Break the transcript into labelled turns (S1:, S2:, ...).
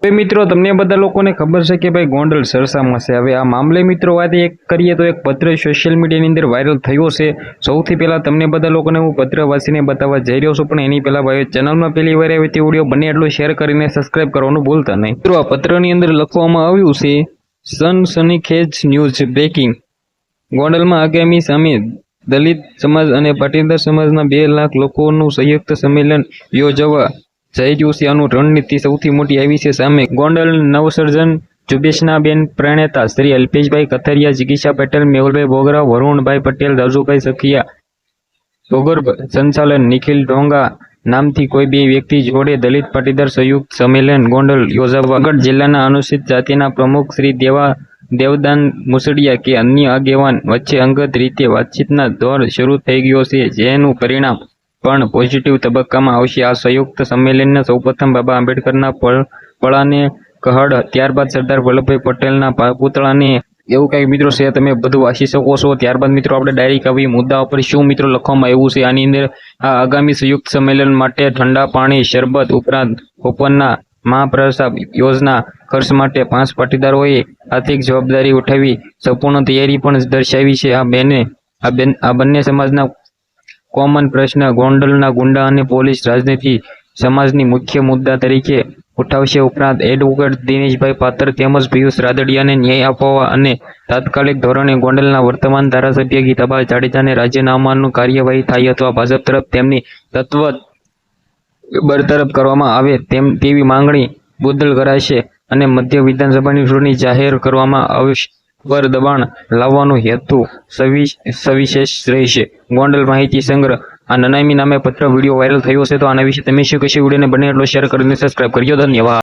S1: હવે મિત્રો તમને બધા લોકોને ખબર છે કે ભાઈ ગોંડલ સરસામાં છે। હવે આ મામલે મિત્રો વાત એક કરીએ તો એક પત્ર સોશિયલ મીડિયાની અંદર વાયરલ થયો છે। સૌથી પહેલાં તમને બધા લોકોને હું પત્ર વાંચીને બતાવવા જઈ રહ્યો છું, પણ એની પહેલાં ભાઈ ચેનલમાં પહેલી વાર આવે તે વિડીયો બને એટલું શેર કરીને સબસ્ક્રાઇબ કરવાનું ભૂલતા નહીં। મિત્રો આ પત્રની અંદર લખવામાં આવ્યું છે, સનસનીખેજ ન્યૂઝ બ્રેકિંગ, ગોંડલમાં આગામી સામે દલિત સમાજ અને પાટીદાર સમાજના 2 લાખ લોકોનું સંયુક્ત સંમેલન યોજવા જઈ રહ્યું છે। આનું રણનીતિ સૌથી મોટી આવી છે સામે। ગોંડલ નવસર્જન જુબેશનાબેન પ્રણેતા શ્રી અલ્પેશભાઈ કથરિયા, જિગીશા પટેલ, મેહુલભાઈ બોગરા, વરુણભાઈ પટેલ, રાજુભાઈ સખિયા, ભૂગર્ભ સંચાલન નિખિલ ઢોંગા નામથી કોઈ 2 વ્યક્તિ જોડે દલિત પાટીદાર સંયુક્ત સંમેલન ગોંડલ યોજવા આગળ જિલ્લાના અનુસૂચિત જાતિના પ્રમુખ શ્રી દેવદાન મુસડિયા કે અન્ય આગેવાન વચ્ચે અંગત રીતે વાતચીતના દોર શરૂ થઈ ગયો છે, જેનું પરિણામ પણ પોઝિટિવ તબક્કામાં આવશે। આ સંયુક્ત સંમેલનને સૌપ્રથમ બાબા આંબેડકરના પળાને કહડ, ત્યારબાદ સરદાર વલ્લભભાઈ પટેલના પુતળાને, એવું કંઈક મિત્રો છે, તમે બધું વાંચી શકો છો। ત્યારબાદ મિત્રો આપણે ડાયરેક્ટ આવી મુદ્દા ઉપર શું મિત્રો લખવામાં આવ્યું છે આની અંદર। આ આગામી સંયુક્ત સંમેલન માટે ઠંડા પાણી શરબત ઉપરાંત બપોરના મહાપ્રસાદ યોજના ખર્ચ માટે 5 પાટીદારોએ આર્થિક જવાબદારી ઉઠાવી સંપૂર્ણ તૈયારી પણ દર્શાવી છે। આ બંને સમાજના કોમન પ્રશ્ન ગોંડલના ગુંડા અને પોલીસ રાજનીતિ સમાજની મુખ્ય મુદ્દા તરીકે ઉઠાવશે। ઉપરાંત એડવોકેટ દિનેશભાઈ પાત્ર તેમજ પિયુષ રાદડિયાને ન્યાય આપવા અને તાત્કાલિક ધોરણે ગોંડલના વર્તમાન ધારાસભ્ય ગીતાબા જાડેજાને રાજીનામાની કાર્યવાહી થાય અથવા ભાજપ તરફ તેમની તત્વ બરતરફ કરવામાં આવે તેવી માંગણી બદલ કરાશે અને મધ્ય વિધાનસભાની ચૂંટણી જાહેર કરવામાં આવશે પર દબાણ લાવવાનો હેતુ સવિશેષ રહેશે। ગોંડલ માહિતી સંગ્રહ, આ નનામી નામે પત્ર વિડીયો વાયરલ થયો છે, તો આના વિશે તમે શું કહેશો? વિડીયોને બને એટલો શેર કરીને સબસ્ક્રાઇબ કરજો। ધન્યવાદ।